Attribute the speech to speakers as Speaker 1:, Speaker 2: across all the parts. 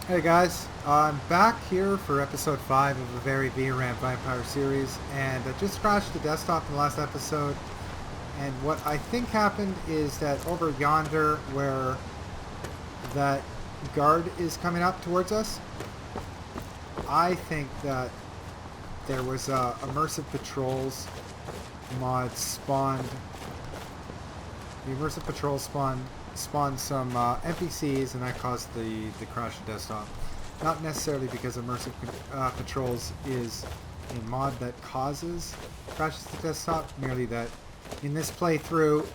Speaker 1: Hey guys, I'm back here for episode 5 of a very VRAM vampire series, and I just crashed the desktop in the last episode, and what I think happened is that over yonder where that guard is coming up towards us, I think that there was immersive patrols mod spawned. The immersive patrol spawned some NPCs, and that caused the crash of desktop. Not necessarily because immersive patrols is a mod that causes crashes to desktop, merely that in this playthrough,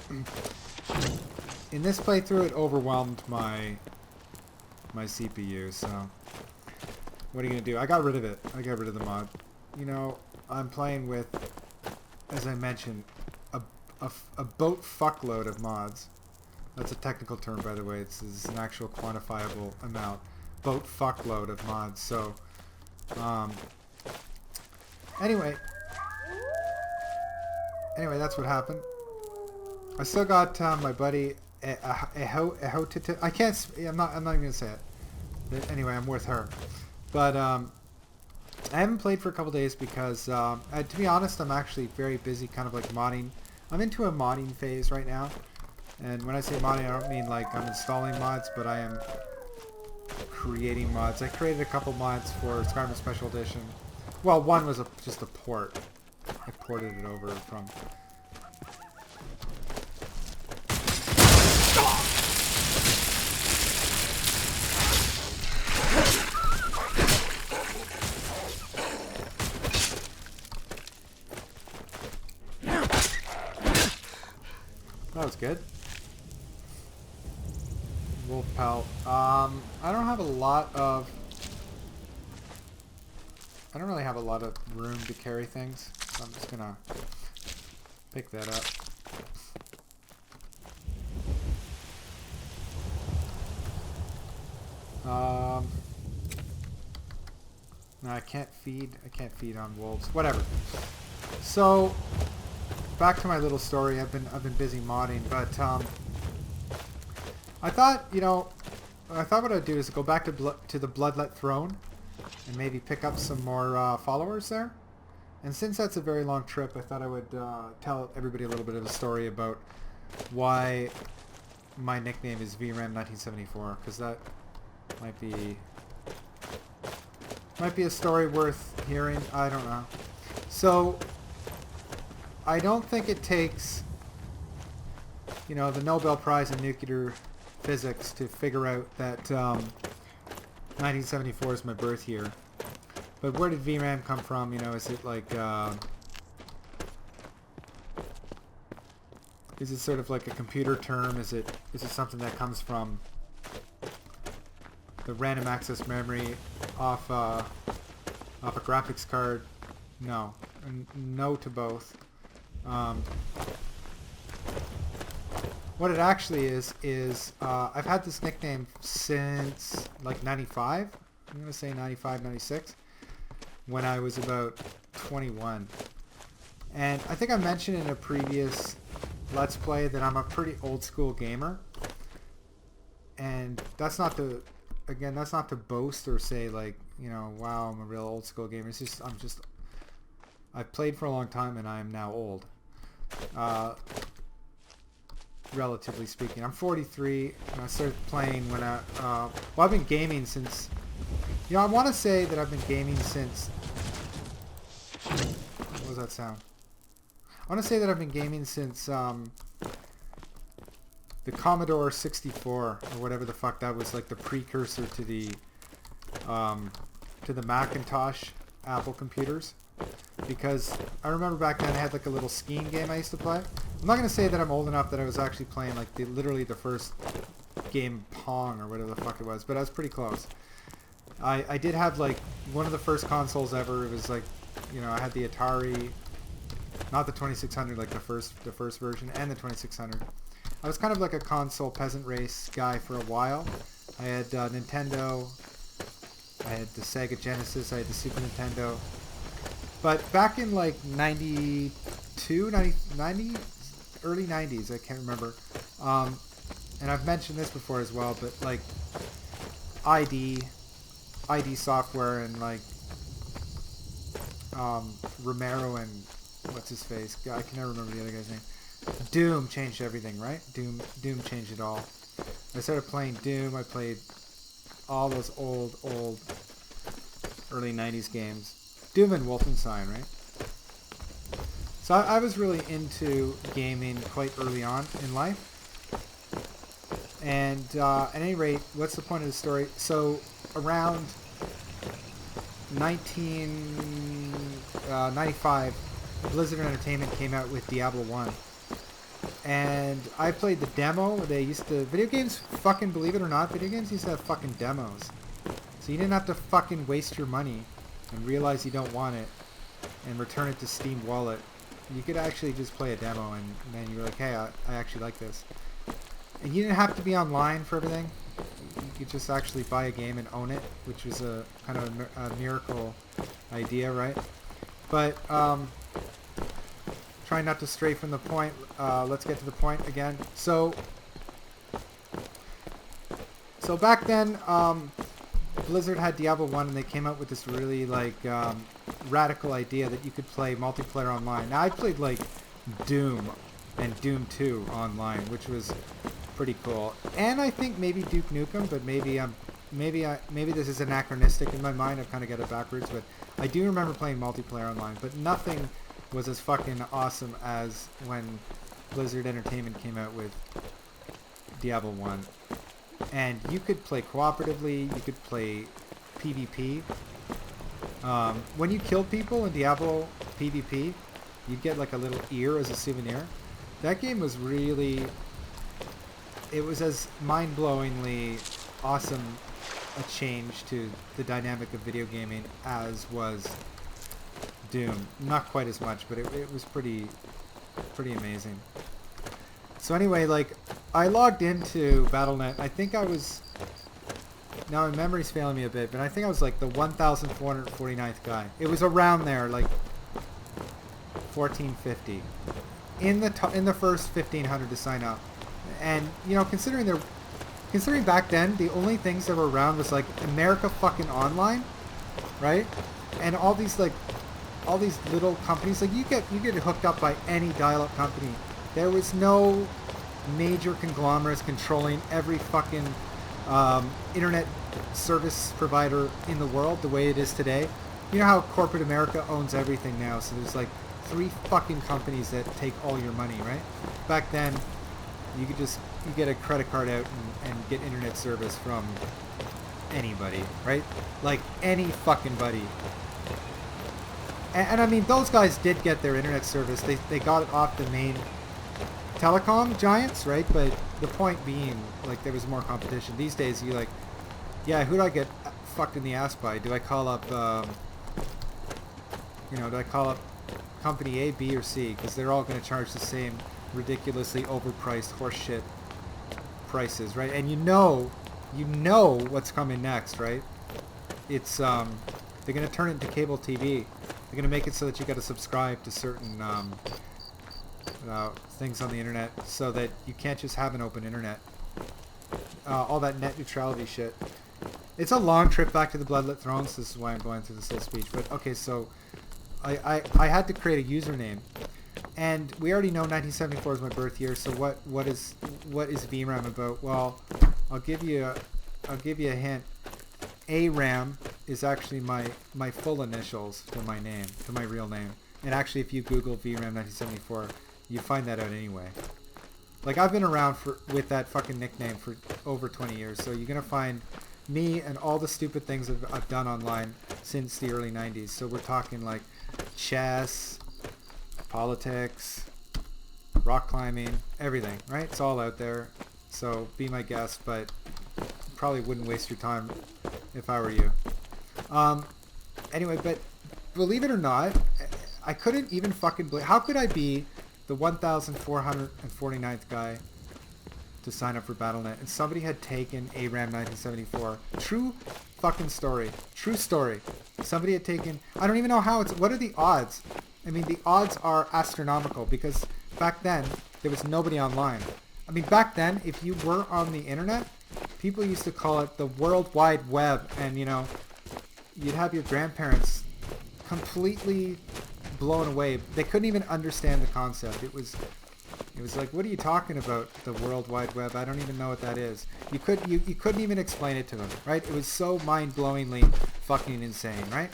Speaker 1: it overwhelmed my CPU. So what are you gonna do? I got rid of it. I got rid of the mod. You know, I'm playing with, as I mentioned, a boat fuckload of mods. That's a technical term, by the way. It's an actual quantifiable amount. Boat fuckload of mods. So, anyway, that's what happened. I still got my buddy I can't. I'm not even gonna say it. But anyway, I'm with her. But I haven't played for a couple days because, to be honest, I'm actually very busy, kind of like modding. I'm into a modding phase right now. And when I say modding, I don't mean like I'm installing mods, but I am creating mods. I created a couple mods for Skyrim Special Edition. Well, one was just a port. I ported it over from... That was good. Wolf pelt. I don't have a lot of... I don't really have a lot of room to carry things, so I'm just gonna pick that up. No, I can't feed on wolves. Whatever. So, back to my little story. I've been busy modding, but I thought, what I'd do is go back to the Bloodlet Throne and maybe pick up some more followers there. And since that's a very long trip, I thought I would tell everybody a little bit of a story about why my nickname is Vram 1974, because that might be a story worth hearing. I don't know. So, I don't think it takes, the Nobel Prize in nuclear physics to figure out that 1974 is my birth year. But where did VRAM come from? Is it like is it sort of like a computer term? Is it something that comes from the random access memory off a graphics card? No, no to both. What it actually is I've had this nickname since like 95. I'm going to say 95, 96, when I was about 21. And I think I mentioned in a previous Let's Play that I'm a pretty old school gamer. And that's not to boast or say like, wow, I'm a real old school gamer. It's just, I've played for a long time and I am now old. Relatively speaking. I'm 43 and I started playing when I've been gaming since, I want to say that I've been gaming since, what was that sound? I want to say that I've been gaming since the Commodore 64 or whatever the fuck that was, like the precursor to the Macintosh Apple computers. Because I remember back then I had like a little skiing game I used to play. I'm not going to say that I'm old enough that I was actually playing like literally the first game Pong or whatever the fuck it was, but I was pretty close. I did have like one of the first consoles ever. It was like, I had the Atari, not the 2600, like the first version, and the 2600. I was kind of like a console peasant race guy for a while. I had Nintendo, I had the Sega Genesis, I had the Super Nintendo. But back in like 92, 90, early 90s, I can't remember. And I've mentioned this before as well, but like ID, ID Software and like Romero and what's his face? I can never remember the other guy's name. Doom changed everything, right? Doom changed it all. I started playing Doom. I played all those old early 90s games. Doom and Wolfenstein, right? So I was really into gaming quite early on in life. And at any rate, what's the point of the story? So around 1995, Blizzard Entertainment came out with Diablo 1. And I played the demo. Video games, fucking believe it or not, video games used to have fucking demos. So you didn't have to fucking waste your money and realize you don't want it and return it to Steam Wallet. You could actually just play a demo and then you were like, hey, I actually like this. And you didn't have to be online for everything. You could just actually buy a game and own it, which was a kind of a miracle idea, right? But trying not to stray from the point. Let's get to the point again. So back then, Blizzard had Diablo 1 and they came out with this really like radical idea that you could play multiplayer online. Now I played like Doom and Doom 2 online, which was pretty cool. And I think maybe Duke Nukem, but maybe this is anachronistic in my mind. I've kind of got it backwards, but I do remember playing multiplayer online. But nothing was as fucking awesome as when Blizzard Entertainment came out with Diablo 1. And you could play cooperatively, you could play PvP. When you killed people in Diablo PvP, you'd get like a little ear as a souvenir. That game was really... It was as mind-blowingly awesome a change to the dynamic of video gaming as was Doom. Not quite as much, but it was pretty amazing. So anyway, like, I logged into Battle.net. I think I was... Now my memory's failing me a bit, but I think I was like the 1,449th guy. It was around there, like 1450. In the first 1,500 to sign up. And, you know, considering back then, the only things that were around was like America fucking Online, right? And all these little companies, like you get hooked up by any dial-up company. There was no major conglomerates controlling every fucking internet service provider in the world the way it is today. You know how corporate America owns everything now, so there's like 3 fucking companies that take all your money, right? Back then, you get a credit card out and get internet service from anybody, right? Like any fucking buddy. And I mean, those guys did get their internet service. They got it off the main telecom giants, right? But the point being, like, there was more competition. These days, you like, yeah, who do I get fucked in the ass by? Do I call up, do I call up company A, B, or C? Because they're all going to charge the same ridiculously overpriced horseshit prices, right? And you know what's coming next, right? It's they're going to turn it into cable TV. They're going to make it so that you got to subscribe to certain things on the internet, so that you can't just have an open internet. All that net neutrality shit. It's a long trip back to the Bloodlit Thrones. This is why I'm going through this whole speech. But okay, so I had to create a username, and we already know 1974 is my birth year. So what is VRAM about? Well, I'll give you a hint. ARAM is actually my full initials for my name, for my real name. And actually, if you Google VRAM 1974, you find that out anyway. Like, I've been around with that fucking nickname for over 20 years, so you're gonna find me and all the stupid things I've done online since the early 90s. So we're talking like chess, politics, rock climbing, everything, right? It's all out there. So be my guest, but probably wouldn't waste your time if I were you. Anyway, but believe it or not, I couldn't even fucking believe... How could I be the 1,449th guy to sign up for Battle.net, and somebody had taken ARAM 1974? True fucking story. True story. Somebody had taken... I don't even know how it's... What are the odds? I mean, the odds are astronomical, because back then, there was nobody online. I mean, back then, if you were on the internet, people used to call it the World Wide Web, and, you know, you'd have your grandparents completely blown away. They couldn't even understand the concept. It was like, what are you talking about? The World Wide Web? I don't even know what that is. You couldn't even explain it to them, right? It was so mind-blowingly fucking insane, right?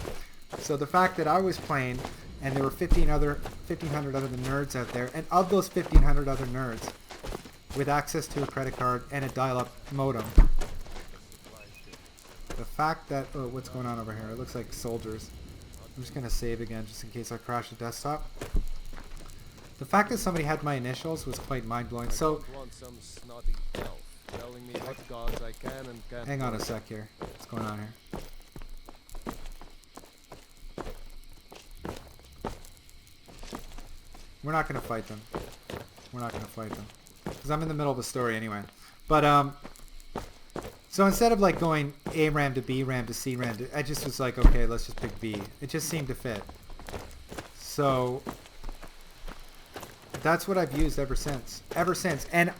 Speaker 1: So the fact that I was playing and there were 1,500 other nerds out there, and of those 1,500 other nerds with access to a credit card and a dial-up modem, the fact that, oh, what's going on over here? It looks like soldiers. I'm just going to save again just in case I crash the desktop. The fact that somebody had my initials was quite mind-blowing. So, hang on a sec here. What's going on here? We're not going to fight them. We're not going to fight them. Because I'm in the middle of the story anyway. But, so instead of like going A RAM to B RAM to C RAM, I just was like, okay, let's just pick B. It just seemed to fit. So that's what I've used ever since. And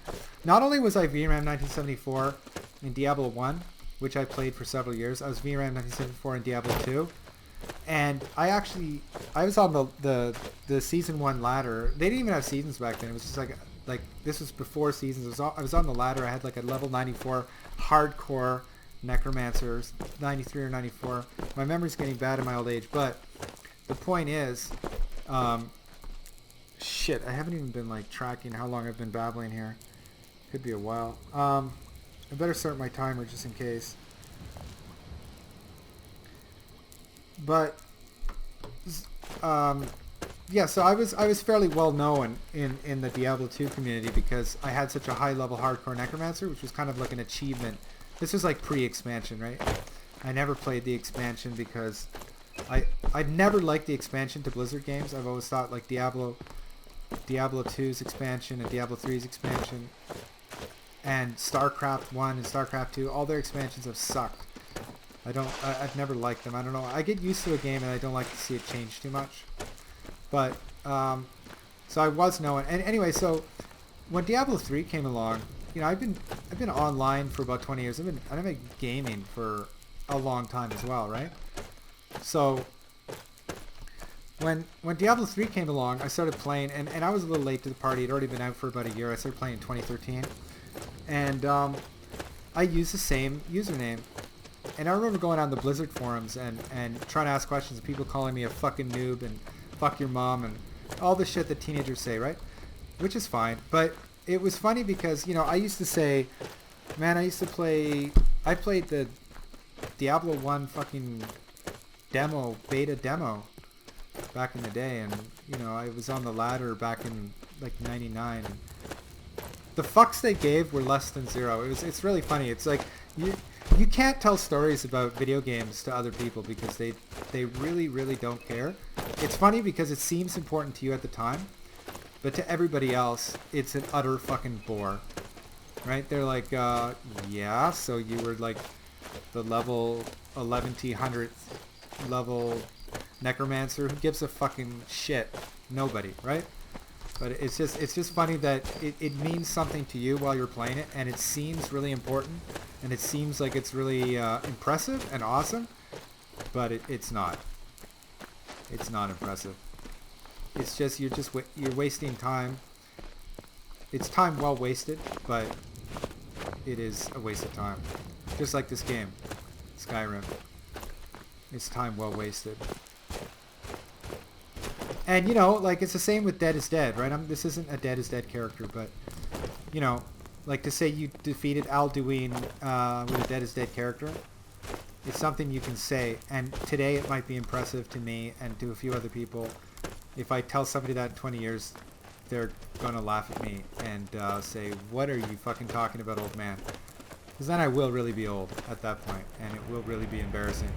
Speaker 1: not only was I VRAM 1974 in Diablo 1, which I played for several years, I was VRAM 1974 in Diablo 2. And I was on the season 1 ladder. They didn't even have seasons back then. It was just like this was before seasons. I was on the ladder. I had like a level 94 hardcore necromancers, 93 or 94. My memory's getting bad in my old age, but the point is, shit, I haven't even been like tracking how long I've been babbling here. Could be a while. I better start my timer just in case. But yeah, so I was fairly well known in the Diablo 2 community because I had such a high level hardcore necromancer, which was kind of like an achievement. This was like pre-expansion, right? I never played the expansion because I'd never liked the expansion to Blizzard games. I've always thought like Diablo 2's expansion and Diablo 3's expansion and StarCraft 1 and StarCraft 2, all their expansions have sucked. I've never liked them. I don't know. I get used to a game and I don't like to see it change too much. But, so I was known. And anyway, so when Diablo 3 came along, you know, I've been online for about 20 years. I've been gaming for a long time as well, right? So when Diablo 3 came along, I started playing, and I was a little late to the party. It had already been out for about a year. I started playing in 2013. And I used the same username. And I remember going on the Blizzard forums and trying to ask questions, and people calling me a fucking noob and fuck your mom and all the shit that teenagers say, right? Which is fine. But it was funny because, you know, I used to say, man, I played the Diablo 1 fucking beta demo back in the day, and, you know, I was on the ladder back in like 99. And the fucks they gave were less than zero. It's really funny. It's like you can't tell stories about video games to other people because they really, really don't care. It's funny because it seems important to you at the time, but to everybody else, it's an utter fucking bore, right? They're like, yeah, so you were like the level 1100th level necromancer. Who gives a fucking shit? Nobody, right? But it's just funny that it means something to you while you're playing it, and it seems really important, and it seems like it's really impressive and awesome, but it's not. It's not impressive. It's just you're wasting time. It's time well wasted, but it is a waste of time. Just like this game, Skyrim. It's time well wasted. And, you know, like, it's the same with Dead is Dead, right? This isn't a Dead is Dead character, but, you know, like, to say you defeated Alduin with a Dead is Dead character, it's something you can say. And today it might be impressive to me and to a few other people. If I tell somebody that in 20 years, they're going to laugh at me and say, what are you fucking talking about, old man? Because then I will really be old at that point, and it will really be embarrassing.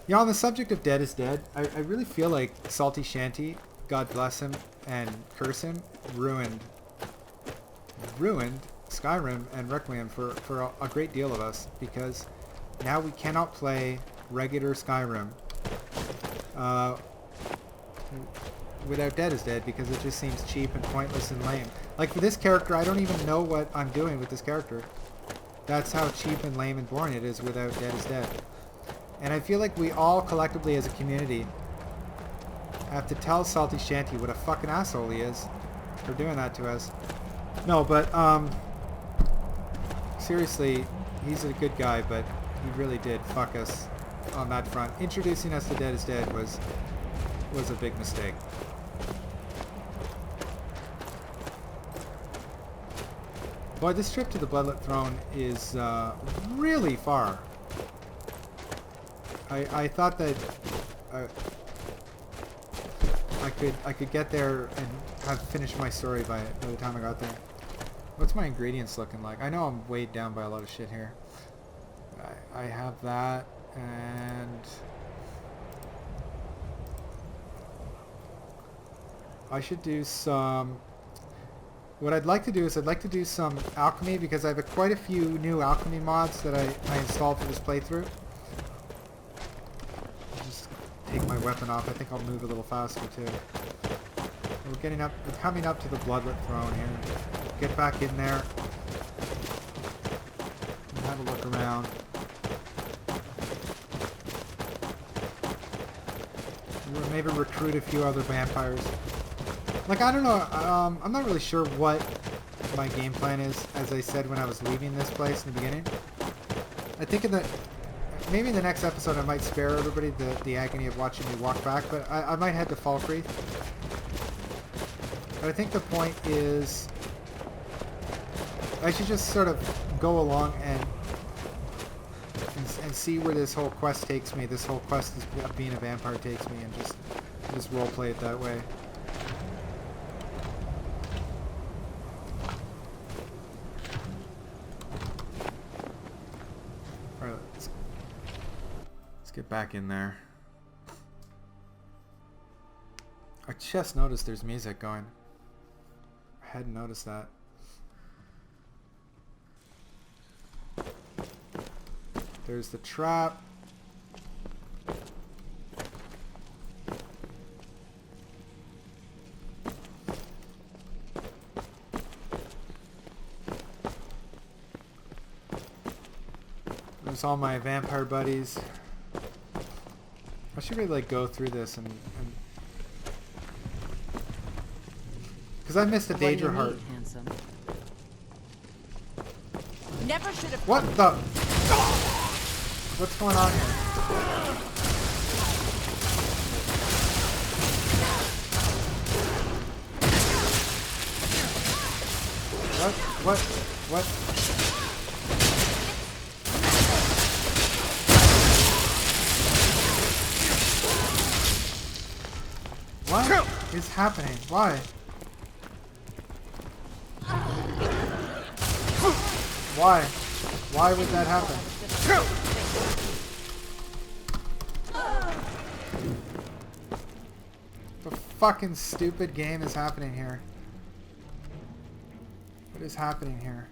Speaker 1: You know, on the subject of Dead is Dead, I really feel like Salty Shanty, God bless him and curse him, ruined Skyrim and Requiem for a great deal of us, because now we cannot play regular Skyrim without Dead is Dead, because it just seems cheap and pointless and lame. Like, for this character, I don't even know what I'm doing with this character. That's how cheap and lame and boring it is without Dead is Dead. And I feel like we all collectively as a community have to tell Salty Shanty what a fucking asshole he is for doing that to us. No, but seriously, he's a good guy, but he really did fuck us on that front. Introducing us to Dead is Dead was a big mistake. Boy, this trip to the Bloodlet Throne is really far. I thought that I could get there and have finished my story by the time I got there. What's my ingredients looking like? I know I'm weighed down by a lot of shit here. I have that, and I should do some... What I'd like to do is I'd like to do some alchemy, because I have quite a few new alchemy mods that I installed for this playthrough. Just take my weapon off. I think I'll move a little faster too. We're coming up to the Bloodlet Throne here. Get back in there. And have a look around. Maybe recruit a few other vampires. Like, I don't know, I'm not really sure what my game plan is, as I said when I was leaving this place in the beginning. I think maybe in the next episode I might spare everybody the agony of watching me walk back, but I might head to Falkreath. But I think the point is, I should just sort of go along and see where this whole quest takes me, this whole quest of being a vampire takes me, and just roleplay it that way. Get back in there. I just noticed there's music going. I hadn't noticed that. There's the trap. There's all my vampire buddies. I should really like go through this and because I missed a Daedra Heart.
Speaker 2: Never should have.
Speaker 1: What the? What's going on here? What? What is happening? Why? Why? Why would that happen? The fucking stupid game is happening here. What is happening here?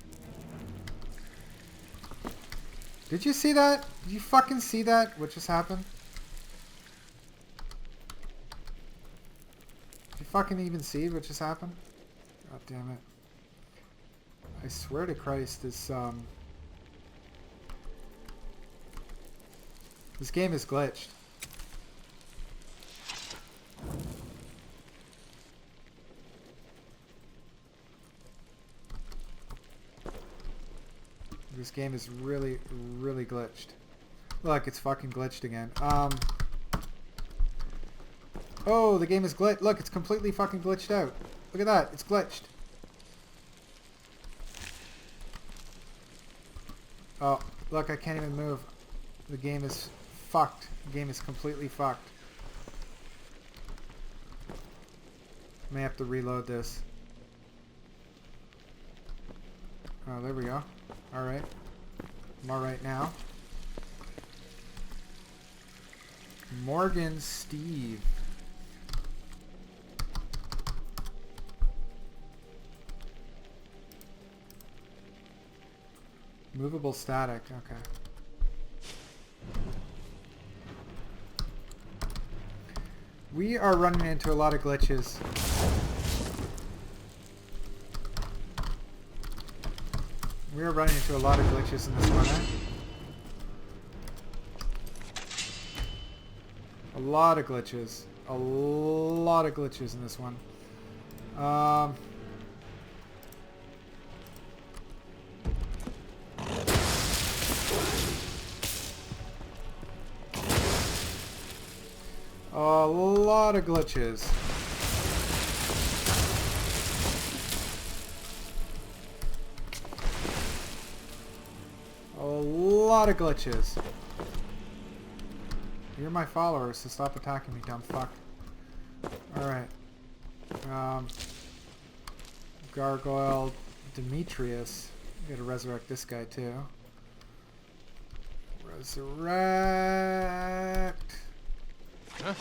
Speaker 1: Did you see that? Did you fucking see that? What just happened? Did you fucking even see what just happened? God damn it. I swear to Christ, this game is glitched. This game is really, really glitched. Look, it's fucking glitched again. Oh, the game is glitched. Look, it's completely fucking glitched out. Look at that. It's glitched. Oh, look, I can't even move. The game is fucked. The game is completely fucked. I may have to reload this. Oh, there we go. Alright. I'm alright now. Morgan Steve. Movable static, okay. We are running into a lot of glitches. We are running into a lot of glitches in this one, eh? A lot of glitches. A lot of glitches in this one. A lot of glitches. A lot of glitches. You're my followers, so stop attacking me, dumb fuck. Alright. Gargoyle Demetrius. Gotta resurrect this guy too. Resurrect.
Speaker 3: Huh?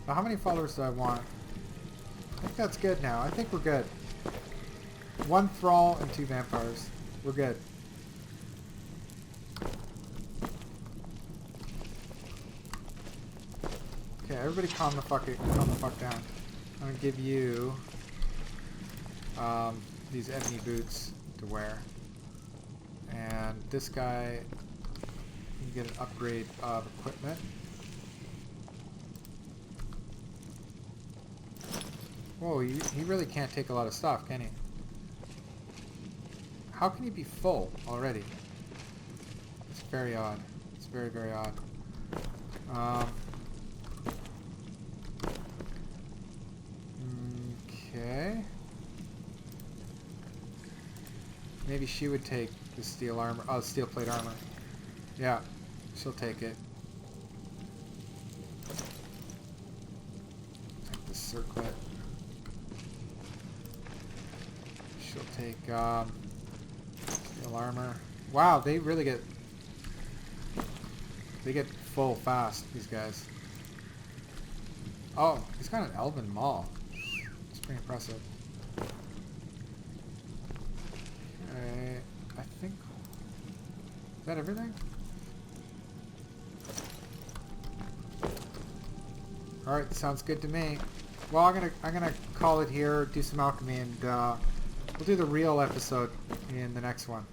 Speaker 1: Now how many followers do I want? I think that's good now. I think we're good. 1 thrall and 2 vampires. We're good. Okay, everybody calm the fuck down. I'm gonna give you these ebony boots to wear. And this guy, you get an upgrade of equipment. Whoa, he really can't take a lot of stuff, can he? How can he be full already? It's very odd. It's very, very odd. Okay. Maybe she would take the steel armor. Oh, steel plate armor. Yeah, she'll take it. Take the circlet. She'll take steel armor. Wow, they really get full fast, these guys. Oh, he's got an elven maul. It's pretty impressive. Okay, I think is that everything? All right, sounds good to me. Well, I'm gonna call it here, do some alchemy, and we'll do the real episode in the next one.